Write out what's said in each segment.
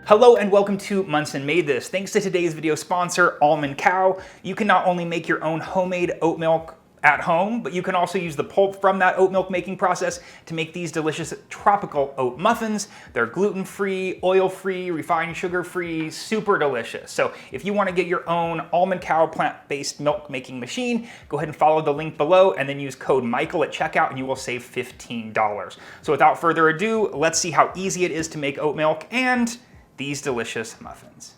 Hello and welcome to Monson Made This. Thanks to today's video sponsor, Almond Cow, you can not only make your own homemade oat milk at home, but you can also use the pulp from that oat milk making process to make these delicious tropical oat muffins. They're gluten-free, oil-free, refined sugar-free, super delicious. So if you want to get your own Almond Cow plant-based milk making machine, go ahead and follow the link below and then use code Michael at checkout and you will save $15. So without further ado, let's see how easy it is to make oat milk and these delicious muffins.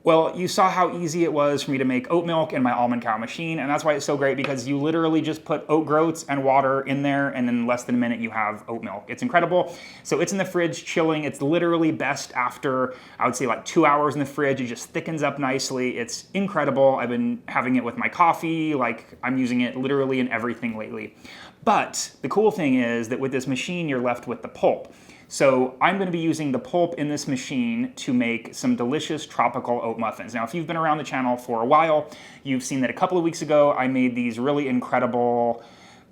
Well, you saw how easy it was for me to make oat milk in my Almond Cow machine, and that's why it's so great, because you literally just put oat groats and water in there, and in less than a minute you have oat milk. It's incredible. So it's in the fridge chilling. It's literally best after, I would say, like 2 hours in the fridge. It just thickens up nicely. It's incredible. I've been having it with my coffee. Like, I'm using it literally in everything lately. But the cool thing is that with this machine, you're left with the pulp. So I'm going to be using the pulp in this machine to make some delicious tropical oat muffins. Now, if you've been around the channel for a while, you've seen that a couple of weeks ago I made these really incredible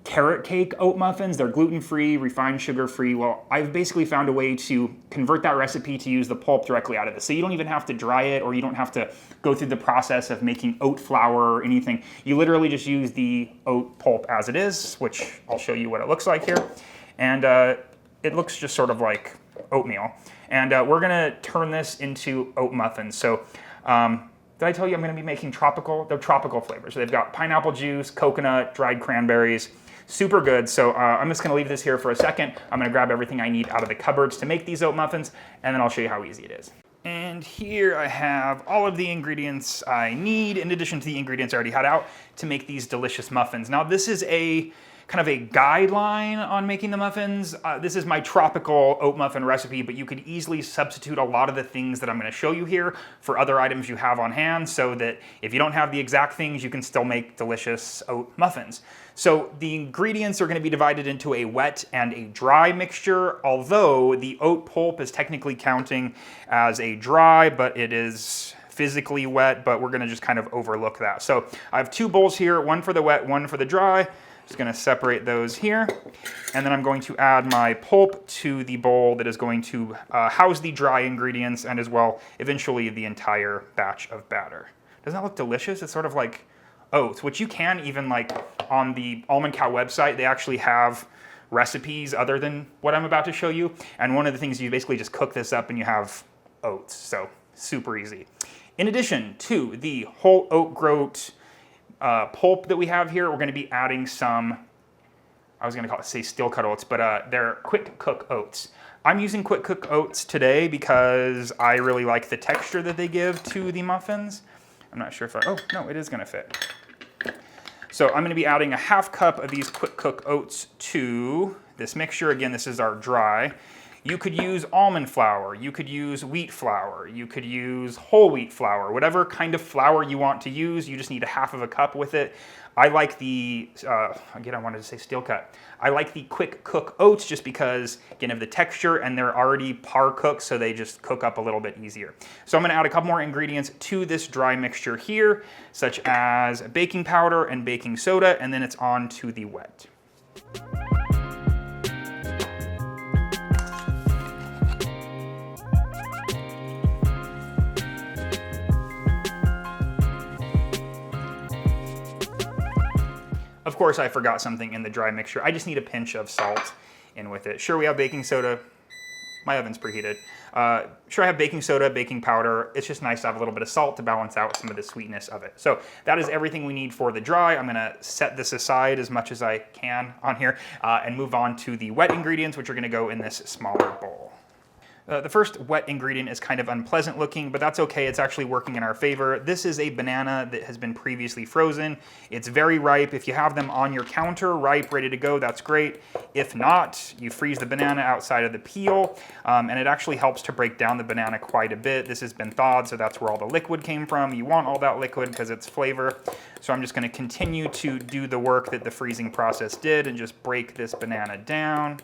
carrot cake oat muffins. They're gluten-free, refined sugar-free. Well, I've basically found a way to convert that recipe to use the pulp directly out of this. So you don't even have to dry it, or you don't have to go through the process of making oat flour or anything. You literally just use the oat pulp as it is, which I'll show you what it looks like here. And it looks just sort of like oatmeal. And we're gonna turn this into oat muffins. So did I tell you I'm gonna be making they're tropical flavors. So they've got pineapple juice, coconut, dried cranberries, super good. So I'm just gonna leave this here for a second. I'm gonna grab everything I need out of the cupboards to make these oat muffins, and then I'll show you how easy it is. And here I have all of the ingredients I need, in addition to the ingredients I already had out, to make these delicious muffins. Now, this is a kind of a guideline on making the muffins. This is my tropical oat muffin recipe, but you could easily substitute a lot of the things that I'm gonna show you here for other items you have on hand, so that if you don't have the exact things, you can still make delicious oat muffins. So the ingredients are gonna be divided into a wet and a dry mixture, although the oat pulp is technically counting as a dry, but it is physically wet, but we're gonna just kind of overlook that. So I have two bowls here, one for the wet, one for the dry. Just gonna separate those here. And then I'm going to add my pulp to the bowl that is going to house the dry ingredients, and as well, eventually the entire batch of batter. Doesn't that look delicious? It's sort of like oats, which you can even, like, on the Almond Cow website, they actually have recipes other than what I'm about to show you. And one of the things, you basically just cook this up and you have oats. So super easy. In addition to the whole oat groat pulp that we have here, we're going to be adding some, I was going to say steel cut oats, but they're quick cook oats. I'm using quick cook oats today because I really like the texture that they give to the muffins. I'm not sure if oh no, it is going to fit. So I'm going to be adding a half cup of these quick cook oats to this mixture. Again, this is our dry. You could use almond flour, you could use wheat flour, you could use whole wheat flour, whatever kind of flour you want to use. You just need a half of a cup with it. I like the, again, I wanted to say steel cut. I like the quick cook oats just because, again, of the texture, and they're already par cooked, so they just cook up a little bit easier. So I'm gonna add a couple more ingredients to this dry mixture here, such as baking powder and baking soda, and then it's on to the wet. Of course, I forgot something in the dry mixture. I just need a pinch of salt in with it. Sure, we have baking soda. My oven's preheated. Sure, I have baking soda, baking powder. It's just nice to have a little bit of salt to balance out some of the sweetness of it. So that is everything we need for the dry. I'm gonna set this aside as much as I can on here and move on to the wet ingredients, which are gonna go in this smaller bowl. The first wet ingredient is kind of unpleasant looking, but that's okay. It's actually working in our favor. This is a banana that has been previously frozen. It's very ripe. If you have them on your counter, ripe, ready to go, that's great. If not, you freeze the banana outside of the peel, and it actually helps to break down the banana quite a bit. This has been thawed, so that's where all the liquid came from. You want all that liquid because it's flavor. So I'm just gonna continue to do the work that the freezing process did and just break this banana down.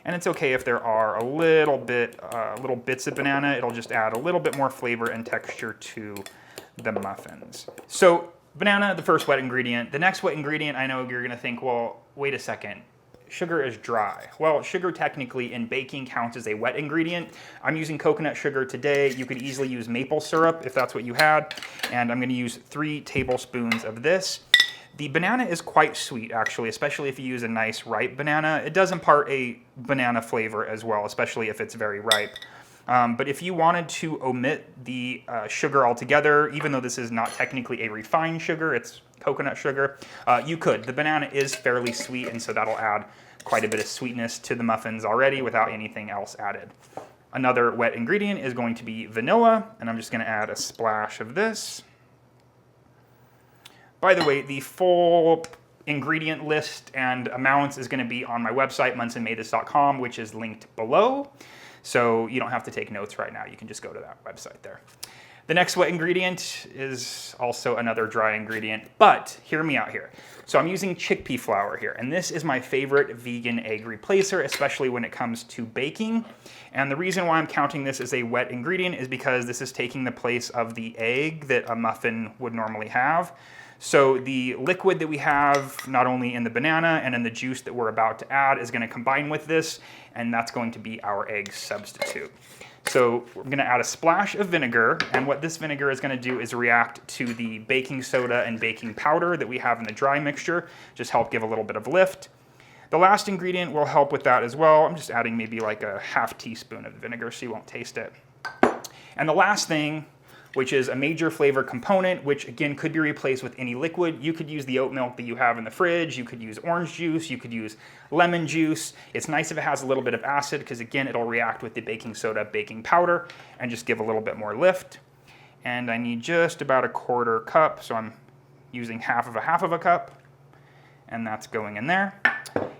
And it's okay if there are little bits of banana. It'll just add a little bit more flavor and texture to the muffins. So banana, the first wet ingredient. The next wet ingredient, I know you're gonna think, well, wait a second, sugar is dry. Well, sugar technically in baking counts as a wet ingredient. I'm using coconut sugar today. You could easily use maple syrup if that's what you had. And I'm gonna use 3 tablespoons of this. The banana is quite sweet, actually, especially if you use a nice ripe banana. It does impart a banana flavor as well, especially if it's very ripe. But if you wanted to omit the sugar altogether, even though this is not technically a refined sugar, it's coconut sugar, you could. The banana is fairly sweet, and so that'll add quite a bit of sweetness to the muffins already without anything else added. Another wet ingredient is going to be vanilla, and I'm just gonna add a splash of this. By the way, the full ingredient list and amounts is going to be on my website, monsonmadethis.com, which is linked below. So you don't have to take notes right now. You can just go to that website there. The next wet ingredient is also another dry ingredient, but hear me out here. So I'm using chickpea flour here, and this is my favorite vegan egg replacer, especially when it comes to baking. And the reason why I'm counting this as a wet ingredient is because this is taking the place of the egg that a muffin would normally have. So the liquid that we have, not only in the banana and in the juice that we're about to add, is gonna combine with this, and that's going to be our egg substitute. So we're gonna add a splash of vinegar, and what this vinegar is gonna do is react to the baking soda and baking powder that we have in the dry mixture, just help give a little bit of lift. The last ingredient will help with that as well. I'm just adding maybe like a half teaspoon of vinegar so you won't taste it. And the last thing, which is a major flavor component, which again could be replaced with any liquid. You could use the oat milk that you have in the fridge, you could use orange juice, you could use lemon juice. It's nice if it has a little bit of acid because again, it'll react with the baking soda, baking powder, and just give a little bit more lift. And I need just about a 1/4 cup, so I'm using half of a cup, and that's going in there.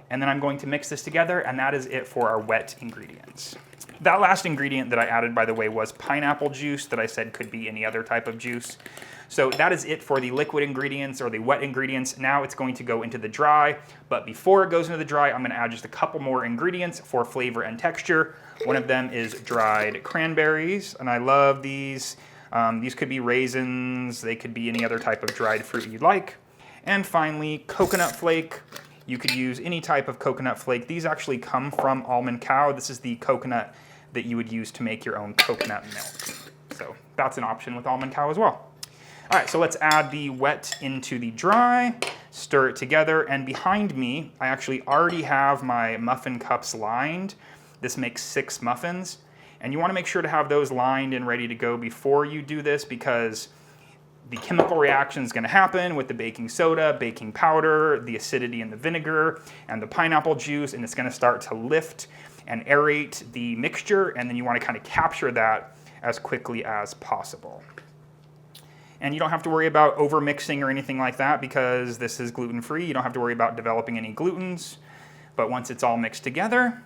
And then I'm going to mix this together, and that is it for our wet ingredients. That last ingredient that I added, by the way, was pineapple juice that I said could be any other type of juice. So that is it for the liquid ingredients or the wet ingredients. Now it's going to go into the dry, but before it goes into the dry, I'm gonna add just a couple more ingredients for flavor and texture. One of them is dried cranberries, and I love these. These could be raisins, they could be any other type of dried fruit you'd like. And finally, coconut flake. You could use any type of coconut flake. These actually come from Almond Cow. This is the coconut that you would use to make your own coconut milk. So that's an option with Almond Cow as well. All right, so let's add the wet into the dry, stir it together, and behind me, I actually already have my muffin cups lined. This makes 6 muffins, and you wanna make sure to have those lined and ready to go before you do this because the chemical reaction is gonna happen with the baking soda, baking powder, the acidity in the vinegar, and the pineapple juice, and it's gonna start to lift and aerate the mixture, and then you wanna kind of capture that as quickly as possible. And you don't have to worry about over mixing or anything like that because this is gluten-free. You don't have to worry about developing any glutens, but once it's all mixed together,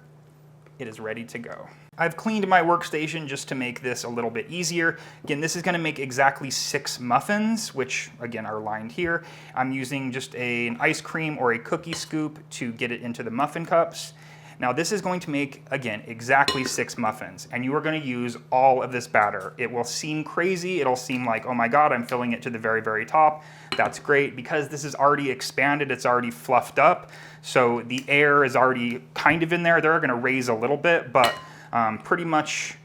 it is ready to go. I've cleaned my workstation just to make this a little bit easier. Again, this is gonna make exactly 6 muffins, which again are lined here. I'm using just an ice cream or a cookie scoop to get it into the muffin cups. Now this is going to make, again, exactly 6 muffins, and you are gonna use all of this batter. It will seem crazy, it'll seem like, oh my God, I'm filling it to the very, very top. That's great, because this is already expanded, it's already fluffed up, so the air is already kind of in there. They're gonna raise a little bit, but pretty much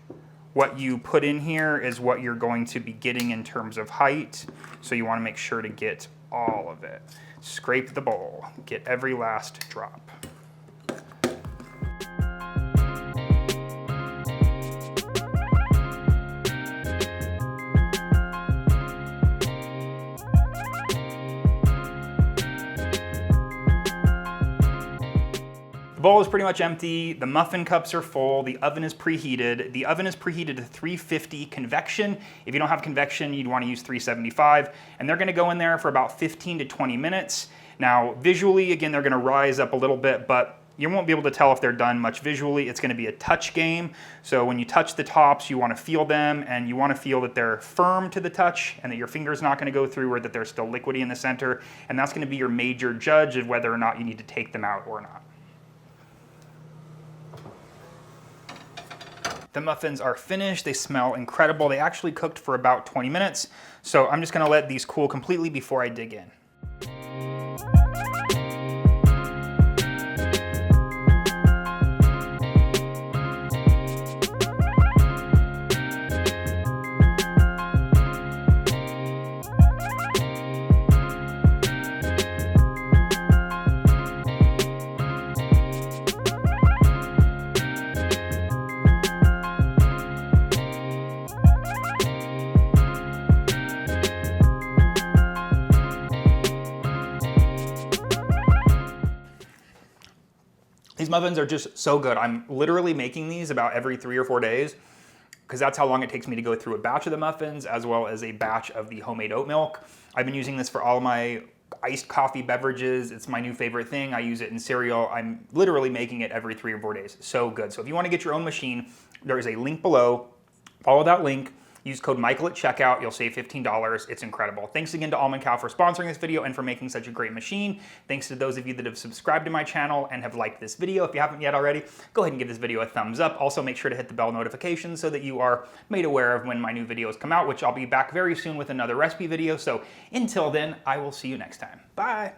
what you put in here is what you're going to be getting in terms of height, so you wanna make sure to get all of it. Scrape the bowl, get every last drop. The bowl is pretty much empty, the muffin cups are full, the oven is preheated. The oven is preheated to 350 convection. If you don't have convection, you'd want to use 375, and they're gonna go in there for about 15 to 20 minutes. Now, visually, again, they're gonna rise up a little bit, but you won't be able to tell if they're done much visually. It's gonna be a touch game. So when you touch the tops, you wanna feel them, and you wanna feel that they're firm to the touch and that your finger's not gonna go through, or that they're still liquidy in the center. And that's gonna be your major judge of whether or not you need to take them out or not. The muffins are finished. They smell incredible. They actually cooked for about 20 minutes. So I'm just gonna let these cool completely before I dig in. These muffins are just so good. I'm literally making these about every 3 or 4 days because that's how long it takes me to go through a batch of the muffins as well as a batch of the homemade oat milk. I've been using this for all of my iced coffee beverages. It's my new favorite thing. I use it in cereal. I'm literally making it every 3 or 4 days. So good. So if you want to get your own machine, there is a link below. Follow that link. Use code Michael at checkout. You'll save $15. It's incredible. Thanks again to Almond Cow for sponsoring this video and for making such a great machine. Thanks to those of you that have subscribed to my channel and have liked this video. If you haven't yet already, go ahead and give this video a thumbs up. Also, make sure to hit the bell notification so that you are made aware of when my new videos come out, which I'll be back very soon with another recipe video. So until then, I will see you next time. Bye.